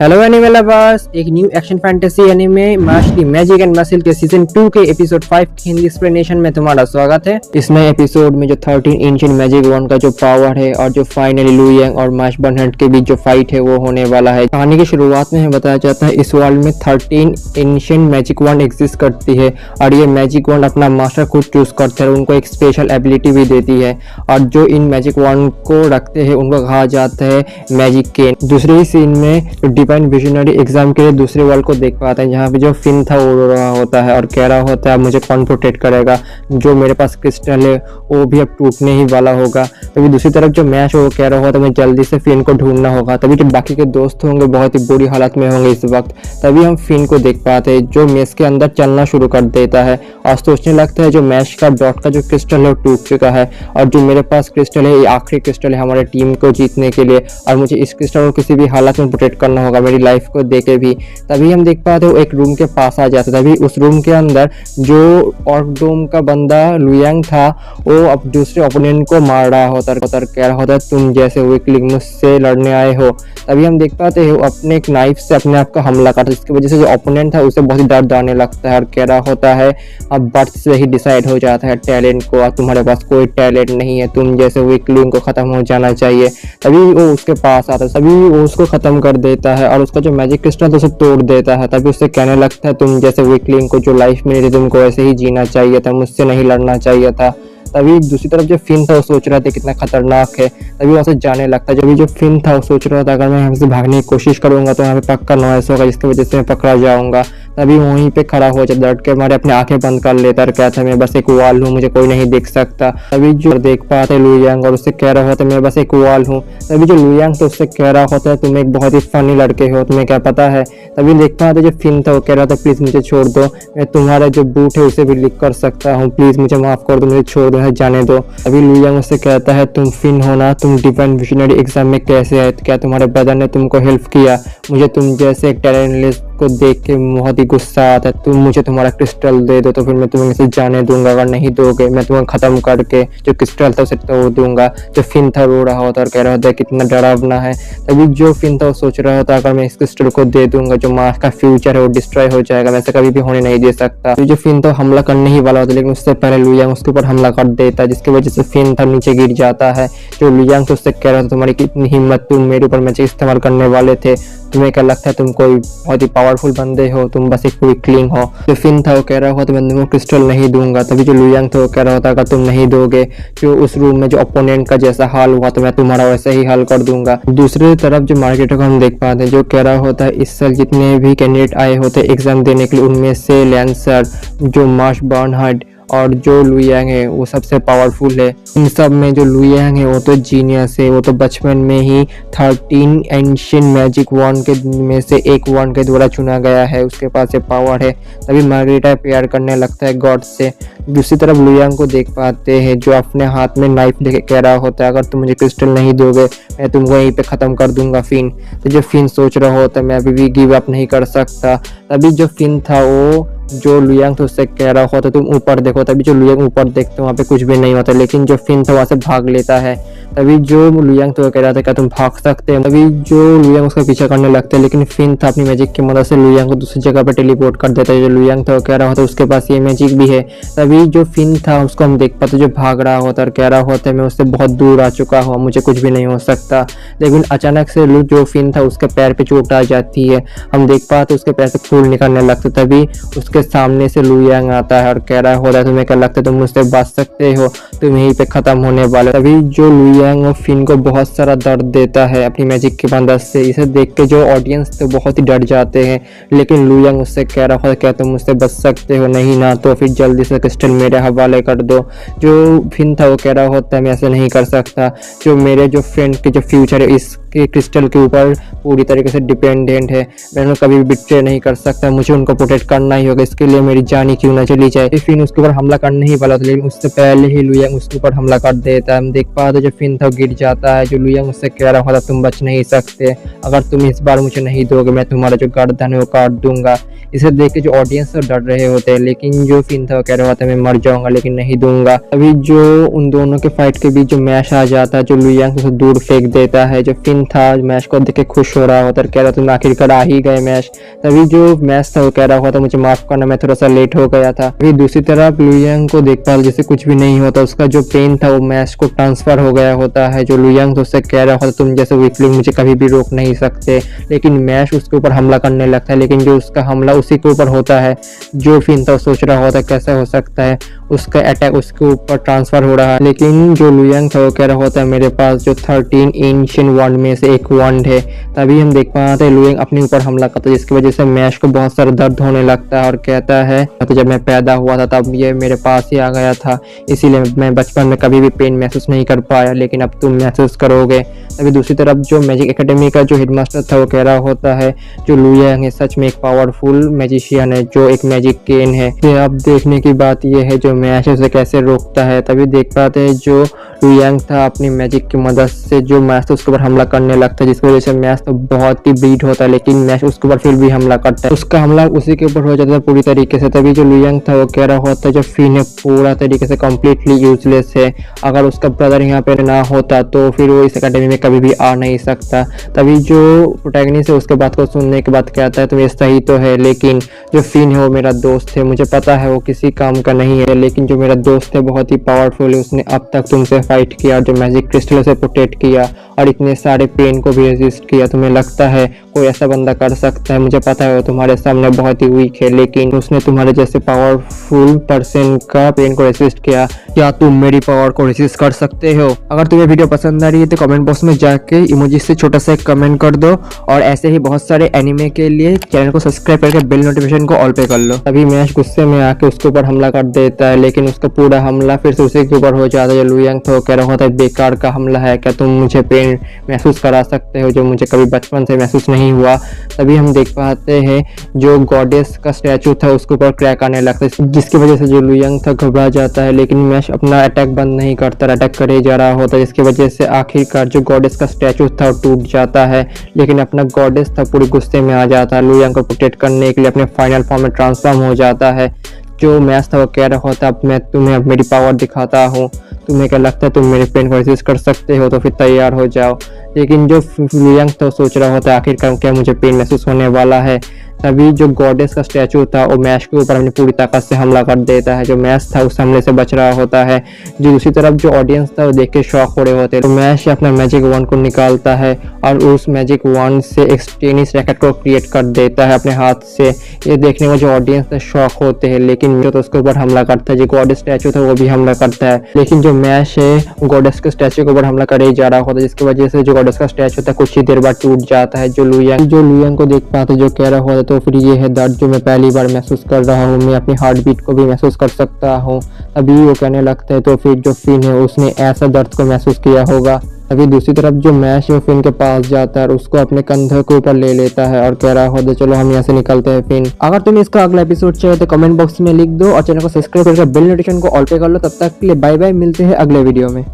Hello anime lovers, एक new action fantasy anime mastery magic and muscle के season 2 के episode 5 की Hindi explanation में तुम्हारा स्वागत है। इस नए एपिसोड में जो 13 एंशिएंट मैजिक वन का जो पावर है और जो फाइनली लू यांग और मार्श बर्नहार्ड के बीच जो फाइट है वो होने वाला है। कहानी की शुरुआत में हमें बताया जाता है इस वर्ल्ड में 13 एंशिएंट मैजिक वन एग्जिस्ट करती है और ये मैजिक वन अपना मास्टर खुद चूज करते हैं, उनको एक स्पेशल एबिलिटी भी देती है और जो इन मैजिक वन को रखते हैं उनको कहा जाता है मैजिक केन। दूसरे ही सीन में डिवाइन विजनरी एग्जाम के लिए दूसरे वर्ल्ड को देख पाते हैं जहाँ पे जो फिन था वो रो रहा होता है और कह रहा होता है मुझे कौन प्रोटेक्ट करेगा, जो मेरे पास क्रिस्टल है वो भी अब टूटने ही वाला होगा। तभी दूसरी तरफ जो मैश वो कह रहा होता है मुझे जल्दी से फिन को ढूंढना होगा। तभी जो बाकी के दोस्त होंगे बहुत ही बुरी हालत में होंगे इस वक्त। तभी हम फिन को देख पाते हैं जो मेस के अंदर चलना शुरू कर देता है और सोचने लगता है जो मैश का डॉट का जो क्रिस्टल है वो टूट चुका है और जो मेरे पास क्रिस्टल है ये आखिरी क्रिस्टल है हमारे टीम को जीतने के लिए और मुझे इस क्रिस्टल को किसी भी हालत में प्रोटेक्ट करना होगा मेरी लाइफ को देके भी। तभी हम देख पाते हो एक रूम के पास आ जाता है। तभी उस रूम के अंदर जो ऑर्कडोम का बंदा लू यांग था वो अब दूसरे ओपोनेंट को मार रहा होता है, कह रहा होता है तुम जैसे वीकलिंग मुझसे लड़ने आए हो। तभी हम देख पाते हो अपने एक नाइफ से अपने आप का हमला करता है, जिसकी वजह से जो ओपोनेंट था उसे बहुत ही दर्द आने लगता है और कह रहा होता है अब बर्थ से ही डिसाइड हो जाता है टैलेंट को और तुम्हारे पास कोई टैलेंट नहीं है, तुम जैसे वीकलिंग को खत्म हो जाना चाहिए। तभी वो उसके पास आता है, तभी वो उसको खत्म कर देता है और उसका जो मैजिक क्रिस्टल तो उसे तोड़ देता है। तभी उससे कहने लगता है तुम जैसे वीकलिंग को जो लाइफ मिली थी तुमको ऐसे ही जीना चाहिए था, मुझसे नहीं लड़ना चाहिए था। तभी दूसरी तरफ जो फिन था वो सोच रहा था कितना खतरनाक है, तभी वहाँ से जाने लगता है। जब जो फिन था वो सोच रहा था अगर मैं यहाँ से भागने की कोशिश करूंगा तो यहाँ पे पक्का नॉइस होगा जिसकी वजह से मैं पकड़ा जाऊंगा। तभी वहीं पे खड़ा हो जाता, डट के मारे अपने आंखें बंद कर लेता और कहता है मैं बस एक वॉल हूँ, मुझे कोई नहीं देख सकता। तभी जो देख पाते लू यांग और उससे कह रहा होता है मैं बस एक वॉल हूँ। तभी जो लू यांग तो उससे कह रहा होता है तुम एक बहुत ही फनी लड़के हो, तुम्हें क्या पता है। तभी देख पाते जो फिन था वो कह रहा था प्लीज मुझे छोड़ दो, मैं तुम्हारा जो बूट है उसे भी लिख कर सकता हूँ, प्लीज मुझे माफ कर दो, मुझे छोड़ दो, जाने दो। अभी लू यांग उससे कहता है तुम फिन हो ना, तुम डिवाइन विजनरी एग्जाम में कैसे आए, क्या तुम्हारे ब्रदर ने तुमको हेल्प किया। मुझे तुम जैसे एक टैलेंटलेस को देख के बहुत ही गुस्सा आता है, तुम मुझे तुम्हारा क्रिस्टल दे दो तो फिर मैं तुम्हें इसे जाने दूंगा, अगर नहीं दोगे मैं तुम्हें खत्म करके जो क्रिस्टल था उसे तोड़ दूंगा। जो फिन था रो रहा होता और कह रहा होता है कितना डरावना है। तभी जो फिन था वो सोच रहा होता अगर मैं इस क्रिस्टल को दे दूंगा जो मार्स का फ्यूचर है वो डिस्ट्रॉय हो जाएगा, वैसे कभी भी होने नहीं दे सकता। तो जो फिन था हमला करने ही वाला होता लेकिन उससे पहले लू यांग उसके ऊपर हमला कर देता है जिसकी वजह से फिन था नीचे गिर जाता है। जो लू यांग उससे कह रहा था तुम्हारी कितनी हिम्मत, तुम मेरे ऊपर मैजिक इस्तेमाल करने वाले थे, तुम्हें क्या लगता है तुम कोई बहुत ही पावरफुल बंदे हो, तुम बस एक वीकलिंग हो। जो फिन था वो कह रहा होता मैं तुमको क्रिस्टल नहीं दूंगा। तभी जो लू यांग था वो कह रहा होता अगर तुम नहीं दोगे जो उस रूम में जो ओपोनेंट का जैसा हाल हुआ तो मैं तुम्हारा वैसे ही हाल कर दूंगा। दूसरी तरफ जो मार्केटर को हम देख पाते हैं जो कह रहा होता है इस साल जितने भी कैंडिडेट आए होते एग्जाम देने के लिए उनमें से लैंसर, जो मार्श बर्नहार्ड और जो लू यांग है वो सबसे पावरफुल है। इन सब में जो लू यांग है वो तो जीनियस है, वो तो बचपन में ही 13 एंशिएंट मैजिक वन के में से एक वन के द्वारा चुना गया है, उसके पास ये पावर है। तभी मार्गरेटा प्यार करने लगता है गॉड से। दूसरी तरफ लू यांग को देख पाते हैं जो अपने हाथ में नाइफ लेके कह रहा होता है अगर तुम मुझे क्रिस्टल नहीं दोगे मैं तुमको यहीं पे खत्म कर दूंगा फिन। तो जो फिन सोच रहा होता है मैं अभी भी गिव अप नहीं कर सकता। तभी जो फिन था वो जो लू यांग था उससे कह रहा होता तुम ऊपर देखो। तभी जो लू यांग ऊपर देखते वहाँ पे कुछ भी नहीं होता लेकिन जो फिन था वहाँ से भाग लेता है। तभी जो लू यांग तो कह रहा था क्या तुम भाग सकते हैं। तभी जो लू यांग उसका पीछा करने लगता है लेकिन फिन था अपनी मैजिक की मदद से लू यांग को दूसरी जगह पे टेलीपोर्ट कर देता है। जो लू यांग था वो कह रहा होता उसके पास ये मैजिक भी है। तभी जो फिन था उसको हम देख पाते जो भाग रहा होता और कह रहा होता है मैं उससे बहुत दूर आ चुका हूँ, मुझे कुछ भी नहीं हो सकता। लेकिन अचानक से जो फिन था उसके पैर पे चोट आ जाती है, हम देख पाते उसके पैर से खून निकलने लगता। तभी उसके सामने से लू यांग आता है और कह रहा होता है तुम्हें क्या लगता है तुम मुझसे बच सकते हो, तुम यहीं पे खत्म होने वाले। तभी जो लू यांग और फिन को बहुत सारा दर्द देता है अपनी मैजिक की मदद से। इसे देख के जो ऑडियंस थे बहुत ही डर जाते हैं लेकिन लू यांग उससे कह रहा होता है क्या तुम मुझसे बच सकते हो, नहीं ना तो फिर जल्दी से क्रिस्टल मेरे हवाले कर दो। जो फिन था वो कह रहा होता है मैं ऐसे नहीं कर सकता, जो मेरे जो फ्रेंड के जो फ्यूचर है इसके क्रिस्टल के ऊपर पूरी तरीके से डिपेंडेंट है, मैं उनको कभी भी बिट्रे नहीं कर सकता, मुझे उनको प्रोटेक्ट करना ही होगा, इसके लिए मेरी जान ही क्यों ना चली जाए। फिन उसके ऊपर हमला करने ही वाला था लेकिन उससे पहले ही लू यांग उसके ऊपर हमला कर देता है। हम देख पाते जो फिन था गिर जाता है। जो लू यांग उससे कह रहा होता तुम बच नहीं सकते, अगर तुम इस बार मुझे नहीं दोगे मैं तुम्हारा जो गर्दन है वो काट दूंगा। इसे देख के जो ऑडियंस तो डर रहे होते हैं लेकिन जो फिन था वो कह रहा होता है मैं मर जाऊंगा लेकिन नहीं दूंगा। अभी जो उन दोनों के फाइट के बीच जो मैश आ जाता है जो लू यांग उसे दूर फेंक देता है। जो फिन फिन था मैच को देख के खुश हो रहा होता, कह रहा तुम आखिरकार आ ही गए मैच। तभी जो मैच था वो कह रहा होता मुझे माफ करना, मैं थोड़ा सा लेट हो गया था। अभी दूसरी तरफ लुयांग को देख पा जैसे कुछ भी नहीं होता, उसका जो पेन था वो मैच को ट्रांसफर हो गया होता है। जो लुयांग तो उससे कह रहा होता तुम जैसे वीकलिंग मुझे कभी भी रोक नहीं सकते, लेकिन मैच उसके ऊपर हमला करने लगता है। लेकिन जो उसका हमला उसी के ऊपर होता है, जो फिन था सोच रहा होता कैसे हो सकता है उसका अटैक उसके ऊपर ट्रांसफर हो रहा है। लेकिन जो लुयांग था वो कह रहा होता है मेरे पास जो 13 एंशिएंट वंड में से एक वंड है। तभी हम देख पाते हैं लुयांग अपने ऊपर हमला करता है, जिसकी वजह से मैश को बहुत सारा दर्द होने लगता है और कहता है तो जब मैं पैदा हुआ था तब ये मेरे पास ही आ गया था, इसीलिए मैं बचपन में कभी भी पेन महसूस नहीं कर पाया, लेकिन अब तुम महसूस करोगे। तभी दूसरी तरफ जो मैजिक एकेडमी का जो हेडमास्टर था वो कह रहा होता है जो लुयांग है सच में एक पावरफुल मैजिशियन है, जो एक मैजिक केन है। अब देखने की बात यह है जो मैश उसे कैसे रोकता है। तभी देख पाते हैं जो लुयांग था अपनी मैजिक की मदद से जो मैश था उसके ऊपर हमला करने लगता है, जिसकी वजह से मैश तो बहुत ही बीट होता है, लेकिन मैश उसके ऊपर फिर भी हमला करता है, उसका हमला उसी के ऊपर हो जाता है पूरी तरीके से। तभी जो लुयांग था वो कह रहा होता है जो फिन है पूरा तरीके से कम्प्लीटली यूजलेस है, अगर उसका ब्रदर यहाँ पे ना होता तो फिर वो इस अकेडमी में कभी भी आ नहीं सकता। तभी जो प्रोटैगनिस्ट है उसके बात को सुनने के बाद कहता है तो ये सही तो है, लेकिन जो फिन है वो मेरा दोस्त है, मुझे पता है वो किसी काम का नहीं है, लेकिन जो मेरा दोस्त है बहुत ही पावरफुल है, उसने अब तक तुमसे फाइट किया, जो मैजिक क्रिस्टल से प्रोटेक्ट किया और इतने सारे पेन को भी रेजिस्ट किया। तुम्हें लगता है कोई ऐसा बंदा कर सकता है? मुझे पता है वो तुम्हारे सामने बहुत ही वीक है, लेकिन उसने तुम्हारे जैसे पावरफुल पर्सन का पेन को रेजिस्ट किया। क्या तुम मेरी पावर को रेजिस्ट कर सकते हो? अगर तुम्हें वीडियो पसंद आ रही है तो कमेंट बॉक्स में जाके इमोजी से छोटा सा एक कमेंट कर दो, और ऐसे ही बहुत सारे एनिमे के लिए चैनल को सब्सक्राइब करके बेल नोटिफिकेशन को ऑल पे कर लो। तभी मैश गुस्से में आके उसके ऊपर हमला कर देता है, लेकिन उसका पूरा हमला फिर से उसी के ऊपर हो जाता है। लुयांग तो कह रहा होता है बेकार का हमला है, क्या तुम मुझे पेन महसूस करा सकते हो जो मुझे कभी बचपन से महसूस नहीं हुआ। तभी हम देख पाते हैं जो गॉडेस का स्टैचू था उसके ऊपर क्रैक आने लगता है, जिसकी वजह से जो लुयांग था घबरा जाता है, लेकिन मैश अपना अटैक बंद नहीं करता, अटैक करे जा रहा होता है, जिसकी वजह से आखिरकार जो गॉडेस का स्टैचू था वो टूट जाता है। लेकिन अपना गॉडेस था पूरे गुस्से में आ जाता है, लुयांग को प्रोटेक्ट करने के लिए अपने फाइनल फॉर्म में ट्रांसफॉर्म हो जाता है। जो मैच था वो कह रहा होता अब मैं तुम्हें अब मेरी पावर दिखाता हूँ, तुम्हें क्या लगता है तुम मेरे पेन को रेजिस्ट कर सकते हो? तो फिर तैयार हो जाओ। लेकिन जो लुयांग था सोच रहा होता है आखिरकार क्या मुझे पेन महसूस होने वाला है। तभी जो गॉडेस का स्टैचू था वो मैश के ऊपर अपनी पूरी ताकत से हमला कर देता है, जो मैश था उस हमले से बच रहा होता है। जो दूसरी तरफ जो ऑडियंस था वो देख के शॉक हो रहे होते हैं, तो मैश अपना मैजिक वॉन्ड को निकालता है और उस मैजिक वॉन्ड से एक टेनिस रैकेट को क्रिएट कर देता है अपने हाथ से। ये देखने में जो ऑडियंस है शॉक होते हैं, लेकिन जो तो उसके ऊपर हमला करता है, जो गॉडेस स्टैचू था वो भी हमला करता है, लेकिन जो मैश है गॉडेस के स्टैचू के ऊपर हमला करे जा रहा होता है, जिसकी वजह से जो गॉडेस का स्टैचू था कुछ ही देर बाद टूट जाता है। जो लुयांग को देख पाते जो कह रहा होता तो फिर ये है दर्द जो मैं पहली बार महसूस कर रहा हूँ, मैं अपनी हार्ट बीट को भी महसूस कर सकता हूँ। अभी वो कहने लगता है तो फिर जो फिन है उसने ऐसा दर्द को महसूस किया होगा। अभी दूसरी तरफ जो मैश है फिन के पास जाता है और उसको अपने कंधे के ऊपर ले लेता है और कह रहा होता चलो हम यहाँ से निकलते हैं फिन। अगर तुम्हें इसका अगला एपिसोड चाहिए तो कमेंट बॉक्स में लिख दो और चैनल को सब्सक्राइब करके बेल नोटिफिकेशन को ऑल पे कर लो। तब तक के लिए बाय बाय, मिलते हैं अगले वीडियो में।